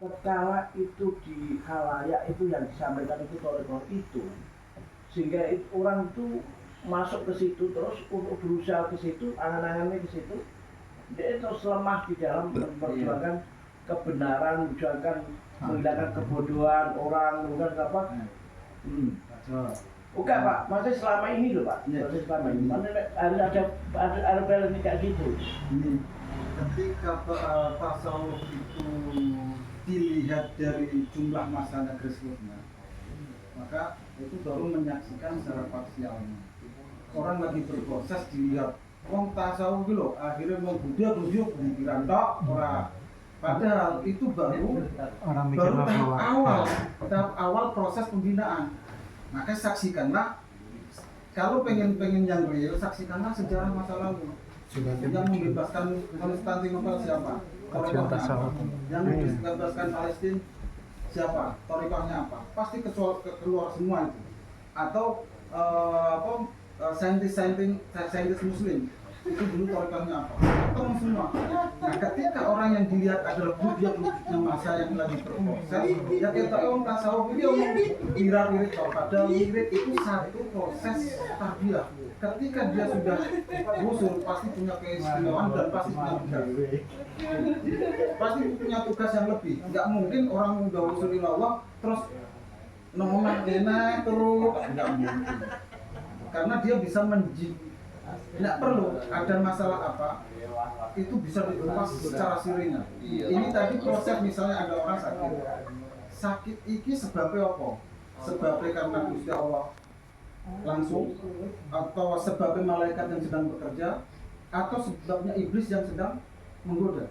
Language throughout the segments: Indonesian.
tatkala itu di khalayak itu yang disampaikan itu torikoh itu, sehingga orang itu masuk ke situ terus untuk berusaha ke situ, angan-angannya ke situ, dia terus lemah di dalam memperjuangkan kebenaran, memperjuangkan menghilangkan kebodohan orang, bukan apa? Bukan Pak, maksudnya selama ini loh Pak, maksudnya selama ini, mana ada balance kayak gitu. Ketika tasawuf itu dilihat dari jumlah masanya grassrootsnya, maka itu baru menyaksikan secara parsialnya. Orang lagi berproses dilihat, wong tasawuf itu loh, akhirnya mau Buddha tujuh pikiran tok ora. Padahal itu baru tahap awal proses pembinaan. Maka saksikanlah, kalau pengen yang real, saksikanlah sejarah masa lalu. Yang membebaskan Konstantinopel siapa? Torikohnya apa? Yang membebaskan Palestina siapa? Torikohnya apa? Pasti keluar semua itu. Atau saintis Muslim itu dulu torikohnya apa? Ketemu semua. Nah, ketika orang yang dilihat adalah budak-budaknya masa yang lagi berproses, ya kita orang tasawuf ini orang wirid padahal wirid itu satu proses tarbiyah. Ketika dia sudah usul pasti punya keistimewaan dan pasti punya tugas. Pasti punya tugas yang lebih. Nggak mungkin orang udah usul ilallah terus nongol enak terus, nggak mungkin. Karena dia bisa nggak perlu ada masalah apa itu bisa dilepas secara sirinya. Ini tadi proses misalnya ada orang sakit iki sebabnya apa? Sebabnya karena Gusti Allah langsung, atau sebabnya malaikat yang sedang bekerja, atau sebabnya iblis yang sedang menggoda.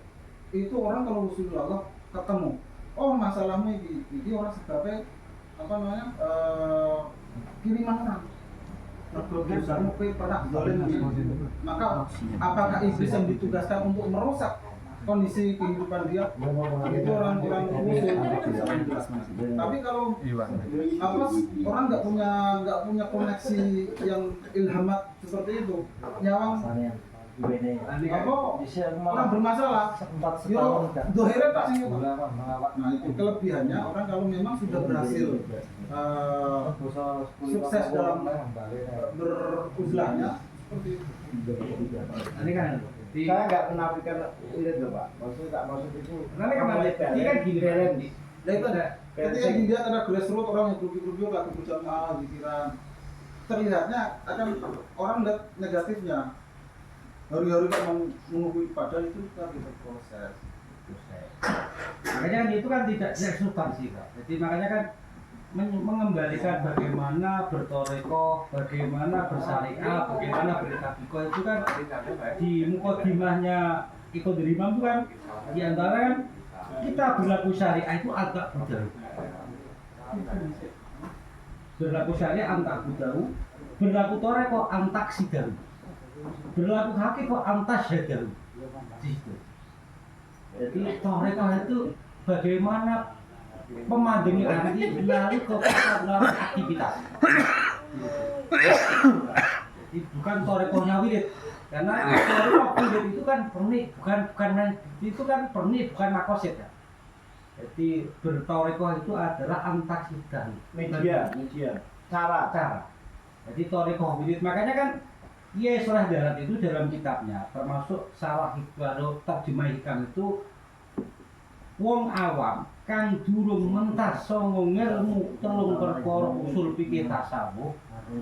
Itu orang kalau usulullah ketemu, oh masalahmu ini orang sebabnya kiriman orang. Kamu pernah zalim, maka apakah iblis yang ditugaskan untuk merusak kondisi kehidupan dia? Itu orang-orang usul. Tapi kalau orang nggak punya koneksi yang ilhamat seperti itu, nyawang orang bermasalah, dohirnya tak sih. Nah itu kelebihannya orang kalau memang sudah berhasil sukses dalam beruzlahnya seperti itu. Ini kan saya nggak menafikan ini loh Pak, maksudnya tak maksud itu. Nanti kembali, ini kan gini kan. Nah itu ada. Ketika dilihat ada grassroots orang yang grup-grup lagi berjamaah pikiran, terlihatnya akan orang lihat negatifnya. Hari-hari kan menunggu padahal itu kan bisa proses. Makanya kan itu kan tidak substansi Pak. Jadi makanya kan mengembalikan bagaimana bertoreko, bagaimana bersyariah, bagaimana bertakiko itu kan di mukodimahnya Iko dari Imam itu kan di antara kan kita berlaku syariah itu agak budaru. Berlaku syariah antak budaru, berlaku toreko antak sidaru. Berlaku haki kok antas jadaru. Jadi toreko itu bagaimana memandangi arti lalu ke aktivitas. Jadi bukan torekohnya wirid, karena toreko wirid itu kan pernik, bukan bukan makosid ya. Jadi bertoreko itu adalah antas sidaru. Media, cara. Jadi toreko wirid makanya kan Iya, Surah Darat itu dalam kitabnya termasuk Sarah Hikmah Terjemah Hikam itu wong awam kang durung mentas sanga ngelmu telung perkara usul fikih tasawuf,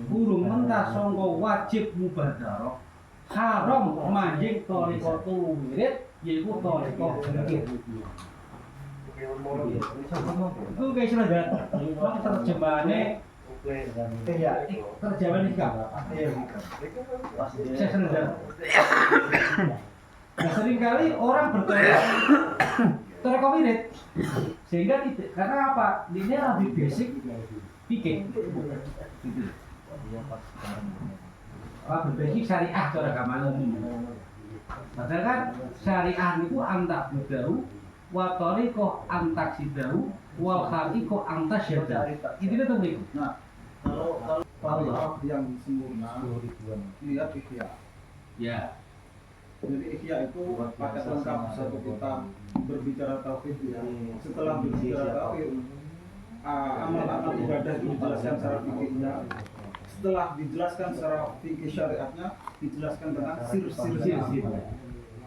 durung mentas sanga wajib mubadarah, haram manjing thariqatul wirid yaiku thariqah fikih. Itu kayak Surah Darat. Terjemahannya terjemahan hikam. Saya senang. Nah, seringkali orang bertoreko wirid sehingga tidak, karena apa? Ini lebih basic fikih. Berbasic syariah cara agama umum. Padahal kan syariah itu antak budaru, wa tariqah antak sidaru, wal khaliqah antas syadaru. Intinya tuh begitu. Nah, kalau yang sempurna lihat ikhya. Ya. Jadi ihya itu paket lengkap satu kitab berbicara tauhid ya. Setelah berbicara tauhid, amal-amal ibadah itu dijelaskan secara fikihnya. Setelah dijelaskan secara fikih syariatnya, dijelaskan tentang sir-sir.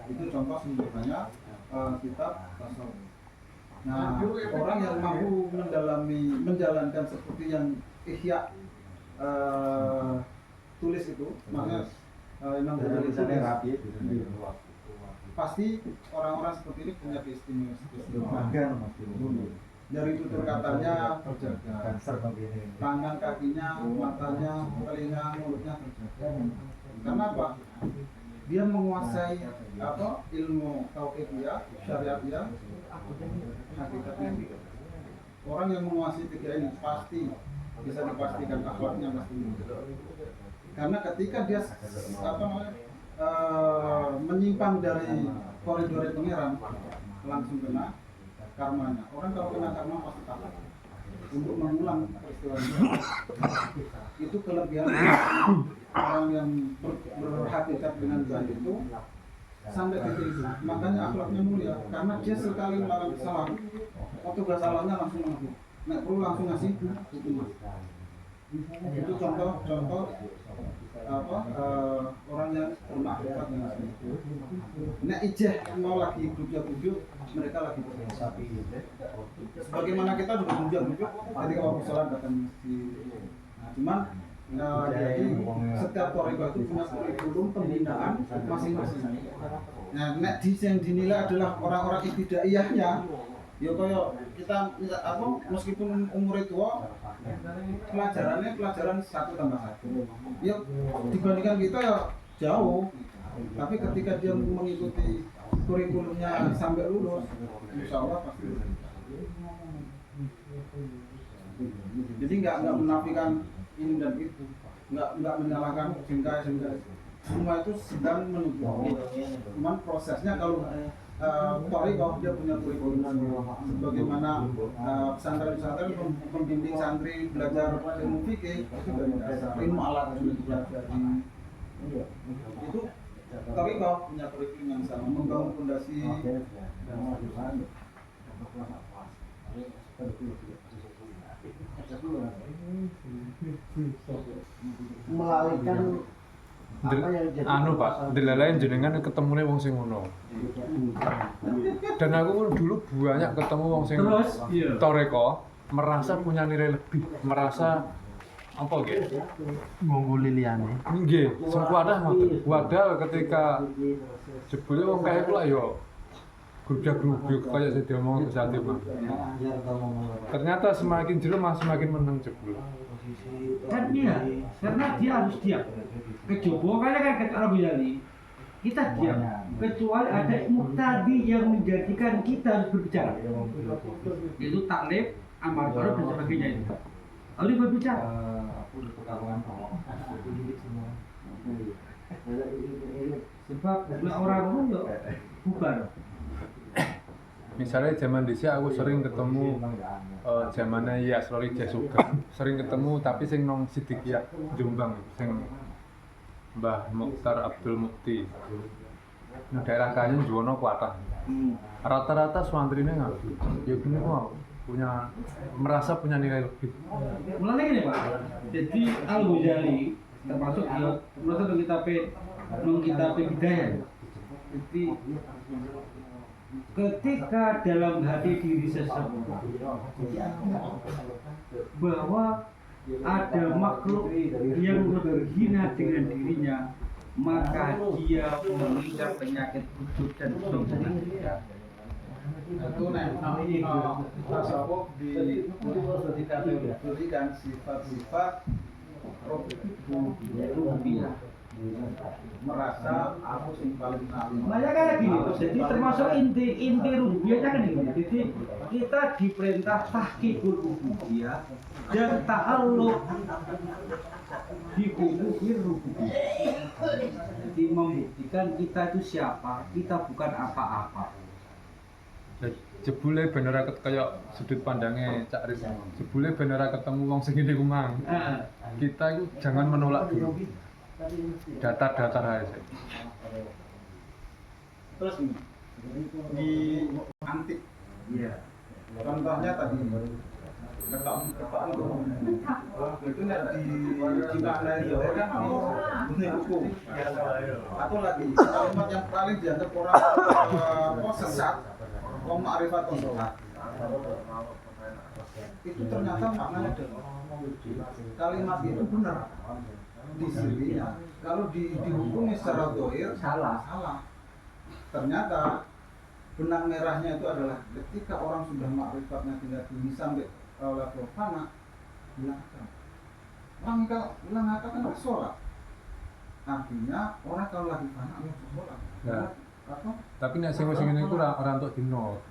Itu contoh sumbernya kitab tasawuf. Nah, orang yang mampu menjalankan seperti yang ihya tulis itu, makanya Imam Ghazali tulis, pasti orang-orang seperti ini punya keistimewaan. Dari tutur katanya terjaga, tangan kakinya, matanya, telinga, mulutnya terjaga. Karena apa? Dia menguasai ilmu tauhidiyah, syariatiyah, hakikatnya. Orang yang menguasai tiga ini pasti bisa dipastikan akhlaknya pasti muncul. Karena ketika dia menyimpang dari koridor pangeran, langsung kena karmanya. Orang kalau kena karma pasti takut untuk mengulang peristiwa itu. Kelebihan orang yang berhakikat dengan zahir itu sampai titik itu. Makanya akhlaknya mulia, karena dia sekali melakukan kesalahan, tugas salahnya langsung ngaku. Nggak perlu langsung ngasih hukuman. Itu contoh orang yang bermakrifat dengan zahir. Nek ijeh mau lagi bujuk-bujuk, mereka lagi berdosa. Sebagaimana kita juga bujuk-bujuk ketika waktu sholat datang masjid. Cuman jadi setiap thariqah itu punya kurikulum pembinaan masing-masing. Nah, nek yang dinilai adalah orang-orang ibtidaiyahnya, ya kaya kita meskipun umur tua, pelajaran 1+1. Ya dibandingkan kita ya jauh. Tapi ketika dia mengikuti kurikulumnya sampai lulus, insya Allah pasti. Jadi nggak menafikan ini dan itu, nggak menyalahkan sehingga semua itu sedang menuju. Cuman prosesnya kalau thariqah dia punya kurikulum sendiri. Sebagaimana pesantren membimbing santri belajar ilmu fikih itu dari dasar, ilmu alat juga dipelajari. Itu thariqah punya kurikulum yang sama, membangun fondasi. Melalikan apa yang jadi Pak, delalain jenengan ketemune wong sing ngono. Dan aku dulu banyak ketemu wong sing toreko, merasa punya nilai lebih, merasa apa nggih? Ngungguli liyane. Nggih, sing kuwadah ngoten. Padahal ketika jebule wong kae kula yo grubyak-grubyuk kayak sing diomong Gus Hatim. Ternyata semakin jero semakin menang jebul. Kan iya, karena dia harus diam. Kecoba karena kan kata Abu Ghazali, kita diam. Kecuali ada muktadi yang menjadikan kita harus berbicara. Yaitu taklif, amar ma'ruf dan sebagainya itu. Lalu berbicara. Sebab orang itu bubar. Misalnya zaman dhisik aku sering ketemu zamannya ya Asrori Jasuga. Sering ketemu tapi sing nong Sidikiyah Jombang sing Mbah Mukhtar Abdul Mukti. Nah, daerah Kanyen Juwono kuatah. Rata-rata swantrine ngaku. Ya gini kok punya merasa punya nilai lebih. Mulanya gini Pak. Jadi Al-Ghazali termasuk menurut kita bidaya. Jadi ketika dalam hati diri seseorang bahwa ada makhluk yang berhina dengan dirinya, maka dia mengidap penyakit ujub dan sombong. Itu tasawuf dikategorikan sifat-sifat rububiyah. Merasa aku sing paling alim. Makanya kayak gini, jadi termasuk inti rububiyahnya kan ini. Jadi kita diperintah tahqiqul rububiyah dan ta'alluq di rububiyah. Jadi membuktikan kita itu siapa, kita bukan apa-apa. Jebule ben ora kaya sudut pandangnya Cak Riz. Jebule ben ora ketemu wong sing ngene ku mang. Kita itu jangan menolak dulu. Datar-datar aja. Terus ini di antik. Iya. Contohnya tadi ketok itu nek di makna ya kan bunyi hukum. Atau lagi kalimat yang paling dianggap orang sesat, ma'rifat sholat. Itu ternyata maknanya adalah kalimat itu benar di sirinya. Kalau dihukumi secara dohir salah. Ternyata benang merahnya itu adalah ketika orang sudah ma'rifatnya tinggal tinggi sampai level fana, bilang akal. Bilang akal kan sholat. Artinya orang kalau lagi fana langsung sholat. Ya. Apa? Tapi nek sing ngene iku ora untuk dino.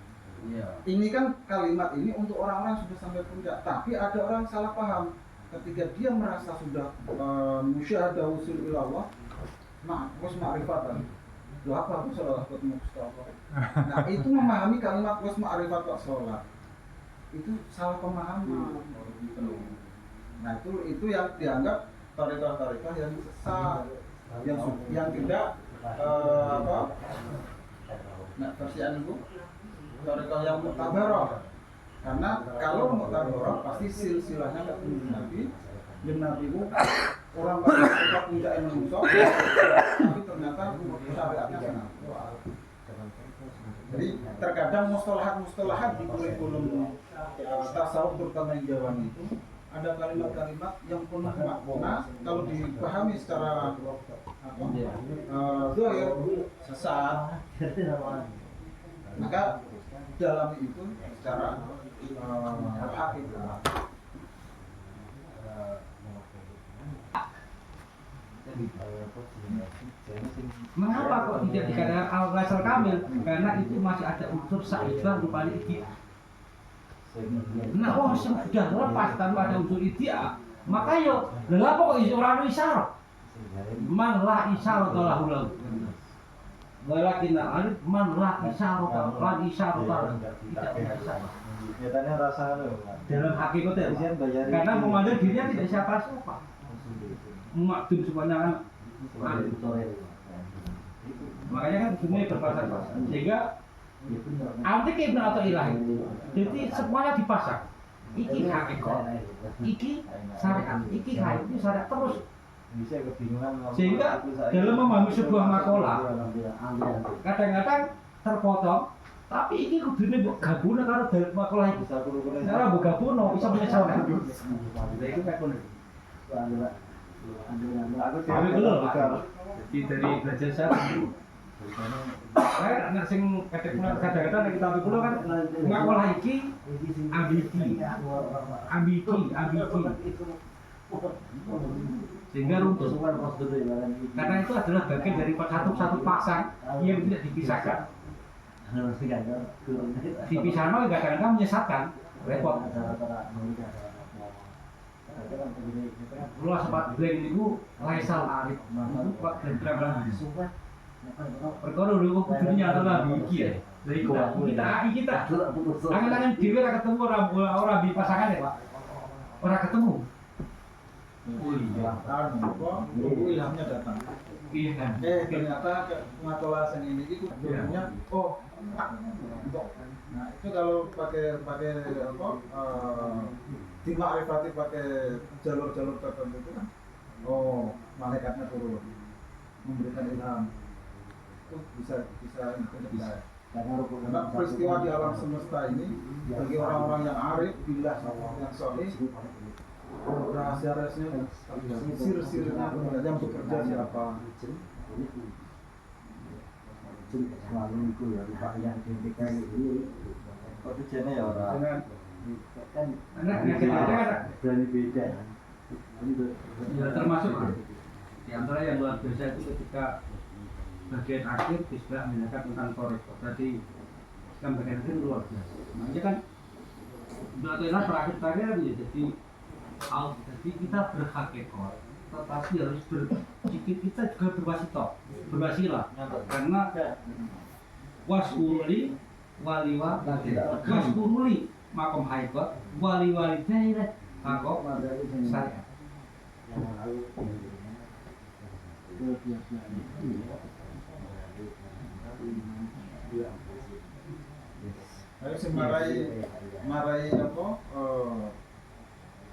Iya. Ini kan kalimat ini untuk orang-orang sudah sampai puncak, tapi ada orang salah paham ketika dia merasa sudah musyahadah usul ilallah, wis ma'rifatan. Loh apa aku sholat buat Mustafa? Nah itu memahami kalimat wis ma'rifat kok sholat. Itu salah pemahaman. Nah itu yang dianggap tarekat-tarekat yang sesat, yang tidak nah versi anu tarekat yang muktabarah. Karena kalau muktabarah pasti silsilahnya ke Nabi. Yang Nabi itu orang pada suka puncak manusia, tapi ternyata syariatnya sana. Jadi terkadang mustalahat di kurikulum tasawuf terutama yang Jawa itu ada kalimat-kalimat yang penuh makna kalau dipahami secara zahir sesat. Maka dalam itu secara hakikat. Mengapa kok tidak dikatakan al-ghaisal kamil? Karena itu masih ada unsur saibah rupanya idia. Nah, wong sing sudah lepas tanpa ada unsur idia, maka yo lha kok iso ora isyarah. Man la isyarah lahu lahu. Walakin alif man la isyarah lahu isyarah tidak bisa. Nyatanya rasa Dalam hakikatnya karena memandang dirinya tidak siapa-siapa. Makdum semuanya makanya kan semuanya berpasang-pasang sehingga antik Ibnu Athaillah jadi semuanya dipasang iki hakikat iki syariat iki hakikat iki syariat terus sehingga dalam memahami sebuah makalah kadang-kadang terpotong tapi ini kudune mbok gabungno karo dalil makalah iki cara mbok gabungno iso menyesal kan itu kayak ngono Aku dulu jadi dari belajar saya anak sing kadang-kadang kita ambil dulu kan ngakolah iki ambiki sehingga runtuh karena itu adalah bagian dari satu pasang yang tidak dipisahkan dipisahkan kadang-kadang menyesatkan repot. Kalau sempat blank itu laisal arif, itu pak blank perkara dulu kudunya adalah iki ya. Dari kita, tangan-tangan dewi orang ketemu orang di pasangan ya pak, orang ketemu. Oh iya, nunggu ilhamnya datang. Iya. Ternyata ngatola sen ini itu gurunya nah itu kalau pakai apa dimakrifati pakai jalur-jalur tertentu itu kan malaikatnya turun memberikan ilham itu bisa karena peristiwa di alam semesta ini bagi orang-orang yang arif billah yang sholih rahasia-rahasianya sir-sirnya yang bekerja siapa selalu itu ya Pak yang identikan itu kok tujuannya ya orang kan berani beda Ya termasuk di antara yang luar biasa itu ketika bagian akhir bisa menggunakan tentang korek tadi kan bagian akhir luar biasa makanya kan belajarlah terakhir ya jadi kita berhakikat tetapi harus kita juga berwasilah karena wasuli waliwa waskuruli makom haikot wali daerah makom syariat Ayo sing marai apa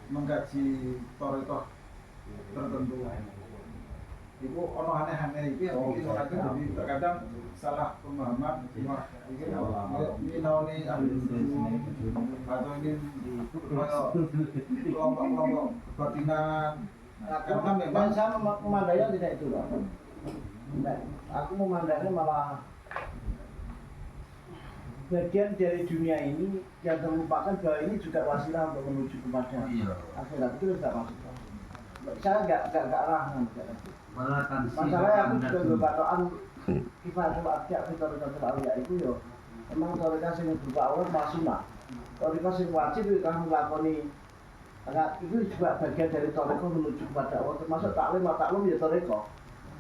mengkaji torikoh tertentu. Iku ono aneh-aneh iki yang bikin orang itu jadi terkadang salah pemahaman. Wah, ini naone ahli atau ini kelompok kebatinan. Karena memang saya memandangnya tidak itu loh. Nah, aku memandangnya malah bagian dari dunia ini yang terlupakan bahwa ini juga wasilah untuk menuju kepada akhirat. Itu tidak masuk. Saya nggak arah nanti. Masalahnya aku juga berbatoan kifatul adya fitratatul awliya itu yo. Memang torika sing berupa Allah masuna. Torika sing wajib itu kamu lakoni. Karena itu juga bagian dari torika menuju kepada Allah. Termasuk taklum ya torika.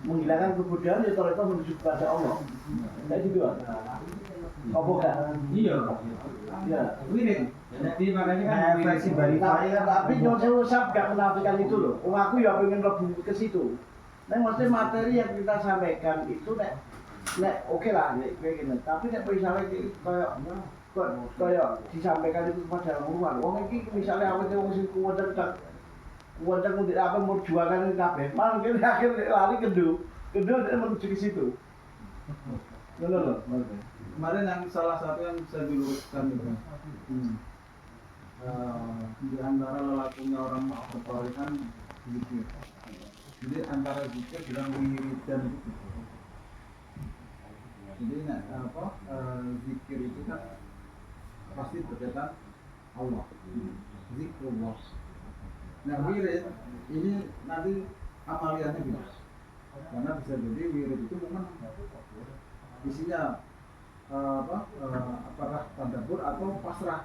Menghilangkan kebodohan ya torika menuju kepada Allah. Kayak gitu kan? Apa kan? Iya. Ya. Wirid. Jadi makanya kan versi Barifai Tapi nyon sewu sab gak menafikan itu loh. Aku ya pengen lebih ke situ. Nek mesti materi yang kita sampaikan itu nek oke lah nek kayak gini. Tapi nek misalnya kayak disampaikan itu kepada orang wong iki misalnya awake wong sing kuwedeng ngundik apa mau jualan kabeh. Malah kene akhir lari kendu nek menuju ke situ. Ngono lho. kemarin yang salah satu yang saya diluruskan itu di antara lelakunya orang bertori kan zikir. Jadi antara zikir bilang wiridan itu. Jadi zikir itu kan pasti berkaitan Allah. Zikrullah. Nah wirid ini nanti amaliannya beda. Karena bisa jadi wirid itu memang isinya apakah tadabbur atau pasrah.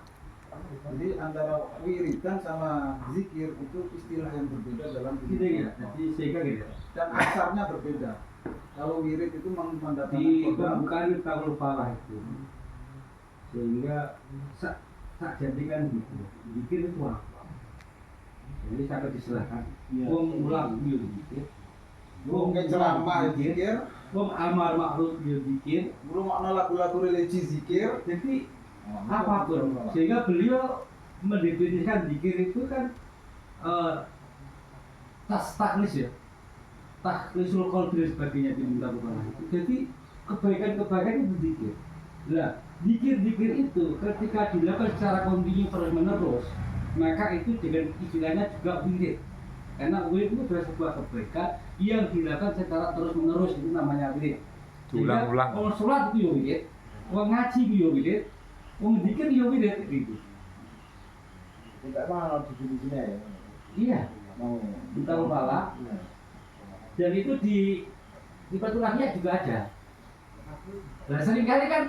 Jadi antara wiridan sama zikir itu istilah yang berbeda dalam gitu ya. Jadi sehingga gitu. dan asarnya berbeda. Kalau wirid itu mendatangkan Di program, bukan kalau parah itu. Sehingga tak jadikan gitu. Zikir itu apa? Jadi sangat diserahkan. Wong ulang yo zikir. wong ceramah zikir, Wong amar ma'ruf yo zikir. belum makna lagu-lagu religi zikir. Jadi apapun, sehingga beliau mendefinisikan zikir itu kan taklis ya, taklisul qalbi dan sebagainya diminta kepada itu. Jadi kebaikan itu zikir. Nah, zikir itu ketika dilakukan secara kontinu terus menerus, maka itu dengan istilahnya juga wirid. Karena wirid itu adalah sebuah kebaikan yang dilakukan secara terus menerus, itu namanya wirid. Diulang-ulang. Kalau sholat itu ya wirid, orang ngaji itu ya wirid, orang zikir ya wirid gitu. Tidak mau di sini ya. Iya, Mau kita kepala. Dan itu di Fathul Rahiyah juga ada. Nah, seringkali kan